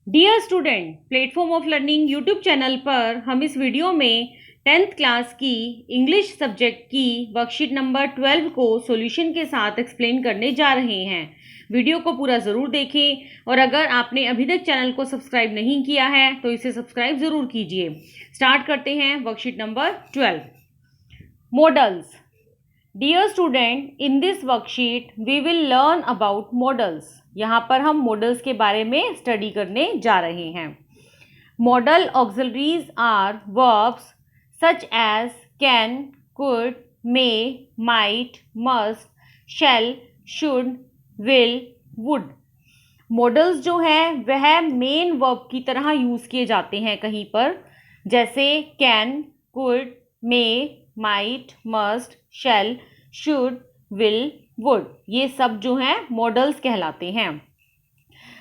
Dear student, platform of learning YouTube channel पर हम इस वीडियो में 10th क्लास की इंग्लिश सब्जेक्ट की वर्कशीट नंबर 12 को सॉल्यूशन के साथ एक्सप्लेन करने जा रहे हैं। वीडियो को पूरा ज़रूर देखें और अगर आपने अभी तक चैनल को सब्सक्राइब नहीं किया है तो इसे सब्सक्राइब ज़रूर कीजिए। स्टार्ट करते हैं worksheet number 12। Modals. Dear student, in this worksheet we will learn about modals. यहाँ पर हम मॉडल्स के बारे में स्टडी करने जा रहे हैं। Modal auxiliaries are verbs such as can, could, may, might, must, shall, should, will, would. Modals जो हैं वह मेन वर्ब की तरह यूज़ किए जाते हैं कहीं पर, जैसे can, could, may, might, must, shall, should, will, would. ये सब जो हैं मॉडल्स कहलाते हैं।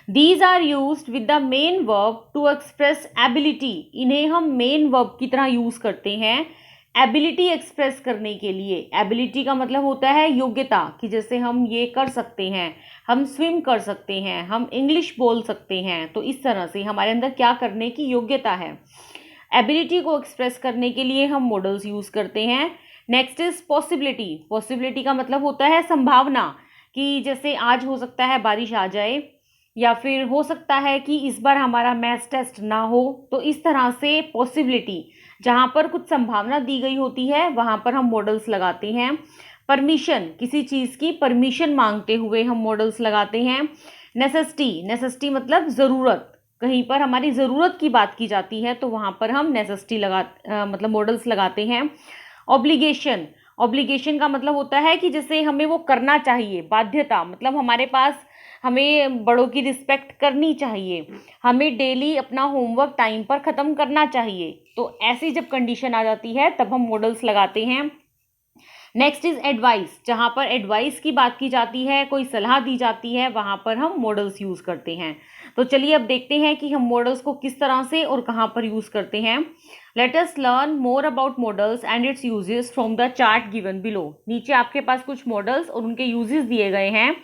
These are used with the main verb to express ability। इन्हें हम मेन वर्ब की तरह यूज करते हैं एबिलिटी एक्सप्रेस करने के लिए। एबिलिटी का मतलब होता है योग्यता, कि जैसे हम ये कर सकते हैं, हम स्विम कर सकते हैं, हम इंग्लिश बोल सकते हैं। तो इस तरह से हमारे अंदर क्या करने की योग्यता है। एबिलिटी को एक्सप्रेस करने के लिए हम मॉडल्स यूज करते हैं। Next is possibility. पॉसिबिलिटी का मतलब होता है संभावना, कि जैसे आज हो सकता है बारिश आ जाए, या फिर हो सकता है कि इस बार हमारा मैथ्स टेस्ट ना हो। तो इस तरह से पॉसिबिलिटी, जहाँ पर कुछ संभावना दी गई होती है वहाँ पर हम मॉडल्स लगाते हैं। परमिशन, किसी चीज़ की परमिशन मांगते हुए हम मॉडल्स लगाते हैं। नेसेसिटी, नेसेसिटी मतलब ज़रूरत, कहीं पर हमारी ज़रूरत की बात की जाती है तो वहाँ पर हम नेसेसिटी मतलब मॉडल्स लगाते हैं। ऑब्लिगेशन, ऑब्लिगेशन का मतलब होता है कि जैसे हमें वो करना चाहिए, बाध्यता, मतलब हमारे पास, हमें बड़ों की रिस्पेक्ट करनी चाहिए, हमें डेली अपना होमवर्क टाइम पर ख़त्म करना चाहिए। तो ऐसी जब कंडीशन आ जाती है तब हम मॉडल्स लगाते हैं। नेक्स्ट इज एडवाइस, जहाँ पर एडवाइस की बात की जाती है, कोई सलाह दी जाती है, वहाँ पर हम मॉडल्स यूज़ करते हैं। तो चलिए अब देखते हैं कि हम मॉडल्स को किस तरह से और कहाँ पर यूज़ करते हैं। Let us learn more about models and it's uses from the chart given below. नीचे आपके पास कुछ मॉडल्स और उनके यूजेस दिए गए हैं,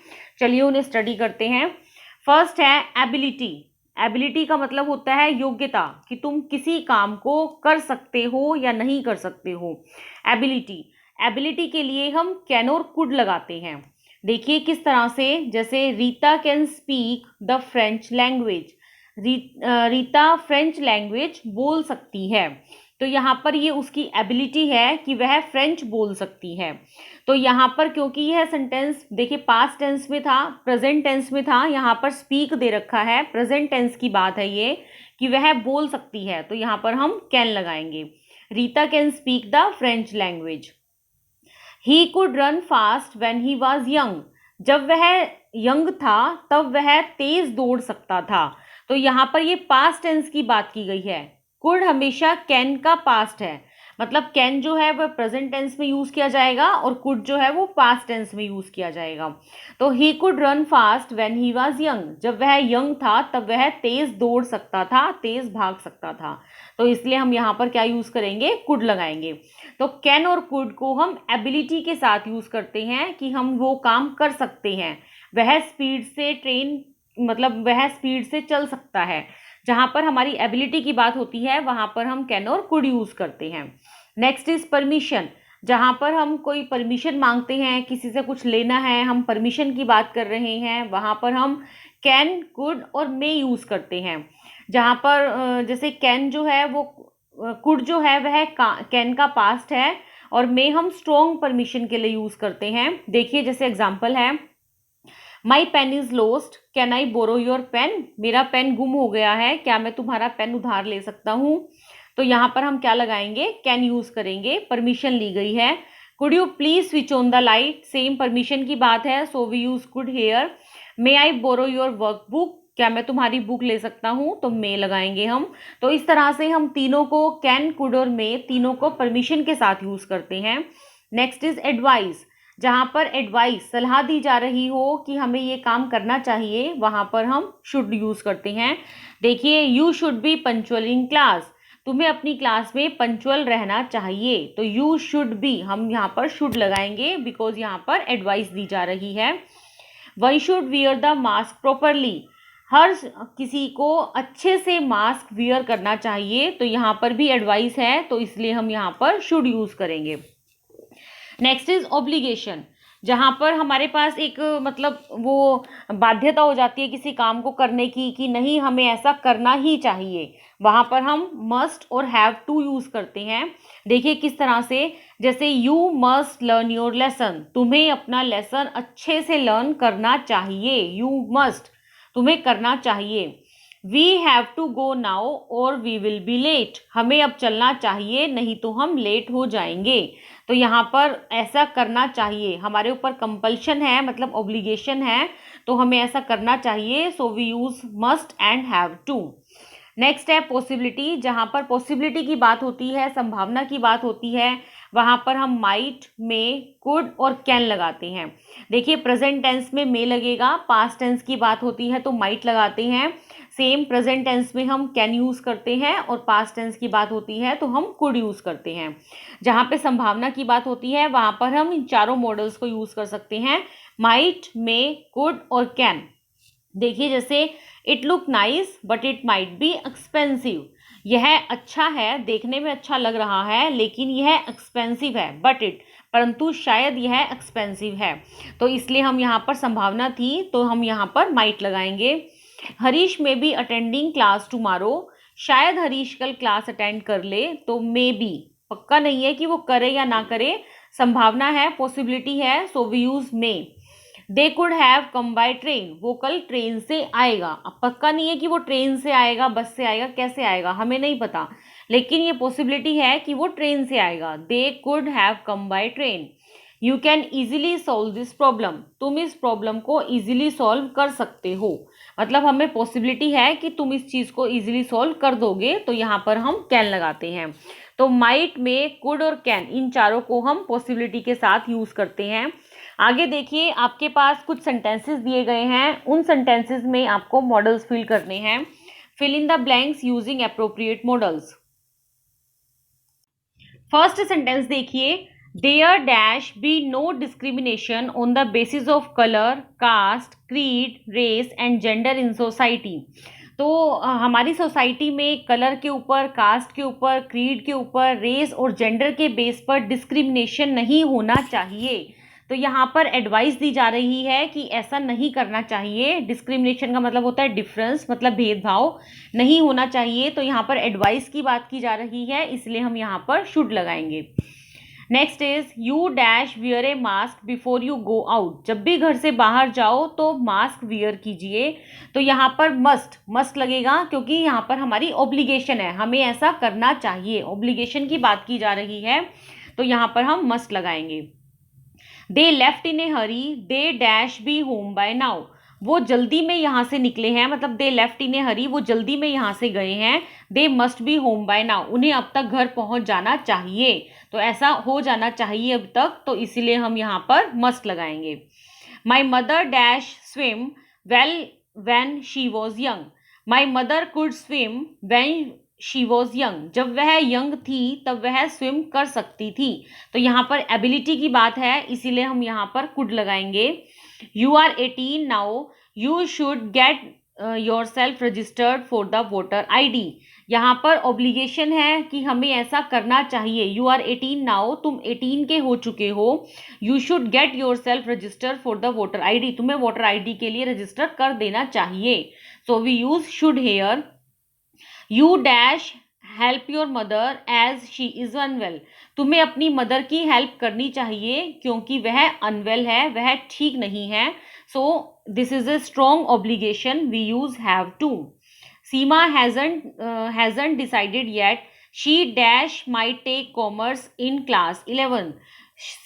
चलिए उन्हें स्टडी करते हैं। फर्स्ट है एबिलिटी। एबिलिटी का मतलब होता है योग्यता, कि तुम किसी काम को कर सकते हो या नहीं कर सकते हो। एबिलिटी, एबिलिटी के लिए हम कैन और कुड लगाते हैं। देखिए किस तरह से, जैसे Rita can speak the French language. Rita French language बोल सकती है। तो यहाँ पर ये उसकी एबिलिटी है कि वह फ्रेंच बोल सकती है। तो यहाँ पर क्योंकि यह सेंटेंस देखिए पास्ट टेंस में था, प्रेजेंट टेंस में था, यहाँ पर स्पीक दे रखा है, प्रेजेंट टेंस की बात है ये, कि वह बोल सकती है। तो यहाँ पर हम कैन लगाएंगे। Rita can speak the French language. He could run fast when he was young. जब वह यंग था तब वह तेज दौड़ सकता था। तो यहाँ पर ये पास्ट टेंस की बात की गई है। कुड हमेशा कैन का पास्ट है, मतलब कैन जो है वह प्रेजेंट टेंस में यूज किया जाएगा और कुड जो है वो पास्ट टेंस में यूज किया जाएगा। तो he could run fast when he was young. जब वह यंग था तब वह तेज दौड़ सकता था, तेज भाग सकता था। तो इसलिए हम यहाँ पर क्या यूज करेंगे, कुड लगाएंगे। तो कैन और कुड को हम एबिलिटी के साथ यूज करते हैं कि हम वो काम कर सकते हैं। वह स्पीड से ट्रेन, मतलब वह स्पीड से चल सकता है। जहां पर हमारी एबिलिटी की बात होती है वहां पर हम कैन और कुड यूज करते हैं। Next is permission. जहां पर हम कोई परमिशन मांगते हैं, किसी से कुछ लेना है, हम परमिशन की बात कर रहे हैं, वहां पर हम कैन, कुड और मे यूज करते हैं। जहां पर जैसे कैन जो है वो, कुड जो है वह कैन का पास्ट है, और मे हम स्ट्रॉन्ग परमिशन के लिए यूज करते हैं। देखिए जैसे एग्जांपल है, my pen is lost, can I borrow your pen. मेरा पेन गुम हो गया है, क्या मैं तुम्हारा पेन उधार ले सकता हूँ। तो यहाँ पर हम क्या लगाएंगे, कैन यूज करेंगे, परमिशन ली गई है। Could you please switch on the light, same permission की बात है, so we use could here. May I borrow your workbook, क्या मैं तुम्हारी बुक ले सकता हूँ, तो मे लगाएंगे हम। तो इस तरह से हम तीनों को, कैन, कुड और मे, तीनों को परमिशन के साथ यूज करते हैं। Next is advice. जहां पर एडवाइस, सलाह दी जा रही हो कि हमें ये काम करना चाहिए, वहां पर हम शुड यूज करते हैं। देखिए, you should be punctual in class, तुम्हें अपनी क्लास में पंक्चुअल रहना चाहिए। तो यू शुड बी, हम यहाँ पर शुड लगाएंगे बिकॉज यहाँ पर एडवाइस दी जा रही है। One should wear the mask properly, हर किसी को अच्छे से मास्क वियर करना चाहिए, तो यहाँ पर भी एडवाइस है, तो इसलिए हम यहाँ पर शुड यूज करेंगे। नेक्स्ट इज ऑब्लिगेशन, जहाँ पर हमारे पास एक मतलब वो बाध्यता हो जाती है किसी काम को करने की कि नहीं हमें ऐसा करना ही चाहिए, वहाँ पर हम मस्ट और हैव टू यूज करते हैं। देखिए किस तरह से, जैसे you must learn your lesson, तुम्हें अपना लेसन अच्छे से लर्न करना चाहिए, यू मस्ट, तुम्हें करना चाहिए। We have to go now और वी विल बी लेट, हमें अब चलना चाहिए नहीं तो हम लेट हो जाएंगे। तो यहाँ पर ऐसा करना चाहिए, हमारे ऊपर कंपल्शन है, मतलब ऑब्लिगेशन है, तो हमें ऐसा करना चाहिए, so we use must and have to. Next है पॉसिबिलिटी, जहाँ पर पॉसिबिलिटी की बात होती है, संभावना की बात होती है, वहाँ पर हम माइट, मे, कुड और कैन लगाते हैं। देखिए प्रेजेंट टेंस में मे लगेगा, पास्ट टेंस की बात होती है तो माइट लगाते हैं, सेम प्रेजेंट टेंस में हम कैन यूज़ करते हैं, और पास्ट टेंस की बात होती है तो हम कुड यूज़ करते हैं। जहाँ पे संभावना की बात होती है वहाँ पर हम इन चारों मॉडल्स को यूज़ कर सकते हैं, माइट, मे, कुड और कैन। देखिए जैसे it look nice but it might be expensive, यह अच्छा है, देखने में अच्छा लग रहा है, लेकिन यह एक्सपेंसिव है, बट इट, परंतु शायद यह एक्सपेंसिव है, तो इसलिए हम यहाँ पर संभावना थी तो हम यहाँ पर माइट लगाएंगे। हरीश में बी अटेंडिंग क्लास टुमारो, शायद हरीश कल क्लास अटेंड कर ले, तो मे बी, पक्का नहीं है कि वो करे या ना करे, संभावना है, पॉसिबिलिटी है, so we use may. They could have come by train, वो कल ट्रेन से आएगा, अब पक्का नहीं है कि वो ट्रेन से आएगा, बस से आएगा, कैसे आएगा हमें नहीं पता, लेकिन ये पॉसिबिलिटी है कि वो ट्रेन से आएगा। दे could have come by train. You can easily solve this problem, तुम इस प्रॉब्लम को ईजिली सॉल्व कर सकते हो, मतलब हमें पॉसिबिलिटी है कि तुम इस चीज़ को ईजिली सॉल्व कर दोगे, तो यहाँ पर हम कैन लगाते हैं। तो माइट, में, कुड और कैन, इन चारों को हम पॉसिबिलिटी के साथ यूज़ करते हैं। आगे देखिए आपके पास कुछ सेंटेंसेस दिए गए हैं, उन सेंटेंसेस में आपको मॉडल्स फिल करने हैं। Fill in the blanks using appropriate models. First sentence देखिए, there dash be no discrimination on the basis of colour, caste, creed, race and gender in society. तो हमारी सोसाइटी में कलर के ऊपर, कास्ट के ऊपर, क्रीड के ऊपर, रेस और जेंडर के बेस पर डिस्क्रिमिनेशन नहीं होना चाहिए। तो यहाँ पर एडवाइस दी जा रही है कि ऐसा नहीं करना चाहिए, डिस्क्रिमिनेशन का मतलब होता है डिफरेंस, मतलब भेदभाव नहीं होना चाहिए, तो यहाँ पर एडवाइस की बात की जा रही है, इसलिए हम यहाँ पर शुड लगाएंगे। Next is you dash wear A mask before you go out, जब भी घर से बाहर जाओ तो मास्क वियर कीजिए, तो यहाँ पर मस्ट लगेगा, क्योंकि यहाँ पर हमारी ऑब्लिगेशन है, हमें ऐसा करना चाहिए, ऑब्लिगेशन की बात की जा रही है, तो यहाँ पर हम मस्ट लगाएंगे। They left in a hurry, they dash be home by now, वो जल्दी में यहाँ से निकले हैं, मतलब दे लेफ्ट इन ए हरी, वो जल्दी में यहाँ से गए हैं। They must be home by now, उन्हें अब तक घर पहुँच जाना चाहिए, तो ऐसा हो जाना चाहिए अब तक, तो इसीलिए हम यहाँ पर मस्ट लगाएंगे। My mother dash swim well when she was young, my mother could swim when she was young, जब वह यंग थी तब वह स्विम कर सकती थी, तो यहाँ पर एबिलिटी की बात है, इसीलिए हम यहाँ पर कुड लगाएंगे। You are 18 now, you should get yourself registered for the voter ID, यहाँ पर ऑब्लिगेशन है कि हमें ऐसा करना चाहिए। यू आर 18 नाउ, तुम 18 के हो चुके हो। You should get yourself registered for the voter ID, तुम्हें वोटर ID के लिए रजिस्टर कर देना चाहिए, so we use should here. You dash help your mother as she is unwell, तुम्हें अपनी मदर की हेल्प करनी चाहिए क्योंकि वह अनवेल है, वह ठीक नहीं है, so this is a strong obligation, we use have to. Seema hasn't decided yet, she dash might take commerce in class 11,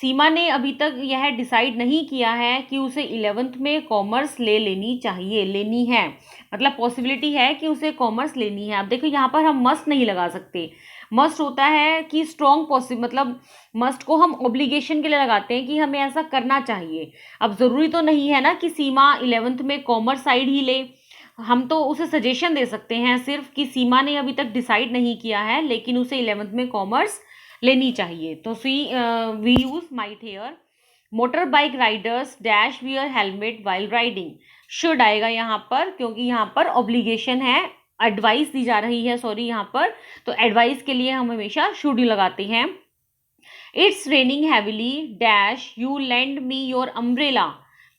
सीमा ने अभी तक यह डिसाइड नहीं किया है कि उसे 11th में कॉमर्स लेनी चाहिए, लेनी है, मतलब पॉसिबिलिटी है कि उसे कॉमर्स लेनी है। अब देखो यहाँ पर हम मस्ट नहीं लगा सकते, मस्ट होता है कि स्ट्रॉन्ग मतलब मस्ट को हम ऑब्लिगेशन के लिए लगाते हैं कि हमें ऐसा करना चाहिए। अब ज़रूरी तो नहीं है ना कि सीमा 11th में कॉमर्स साइड ही ले, हम तो उसे सजेशन दे सकते हैं सिर्फ कि सीमा ने अभी तक डिसाइड नहीं किया है, लेकिन उसे 11th में कॉमर्स लेनी चाहिए, तो we use might here. Motorbike riders dash wear helmet while riding, should आएगा यहाँ पर, क्योंकि यहाँ पर ऑब्लिगेशन है, एडवाइस दी जा रही है, सॉरी यहाँ पर, तो एडवाइस के लिए हम हमेशा शुड ही लगाते हैं। It's raining heavily dash you lend me your umbrella,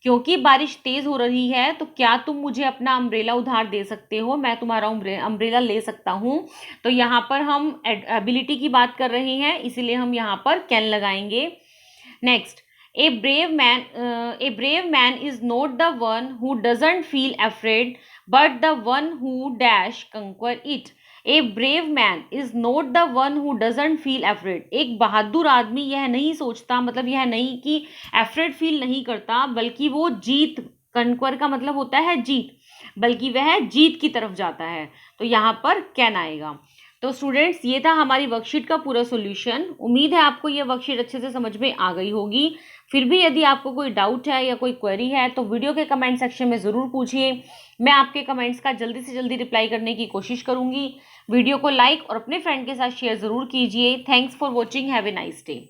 क्योंकि बारिश तेज हो रही है तो क्या तुम मुझे अपना अम्ब्रेला उधार दे सकते हो, मैं तुम्हारा अम्ब्रेला ले सकता हूँ। तो यहाँ पर हम एबिलिटी की बात कर रहे हैं, इसीलिए हम यहाँ पर कैन लगाएंगे। Next, a brave man is not the one who doesn't feel afraid but the one who dash conquer it। a brave man is not the one who doesn't feel afraid। एक बहादुर आदमी यह नहीं सोचता, मतलब यह नहीं कि afraid फील नहीं करता, बल्कि वो जीत, कंक्वर का मतलब होता है जीत, बल्कि वह जीत की तरफ जाता है। तो यहाँ पर कैन आएगा। तो स्टूडेंट्स, ये था हमारी वर्कशीट का पूरा सॉल्यूशन। उम्मीद है आपको ये वर्कशीट अच्छे से समझ में आ गई होगी। फिर भी यदि आपको कोई डाउट है या कोई क्वेरी है तो वीडियो के कमेंट सेक्शन में ज़रूर पूछिए, मैं आपके कमेंट्स का जल्दी से जल्दी रिप्लाई करने की कोशिश करूँगी। वीडियो को लाइक और अपने फ्रेंड के साथ शेयर ज़रूर कीजिए। Thanks for watching, have a nice day.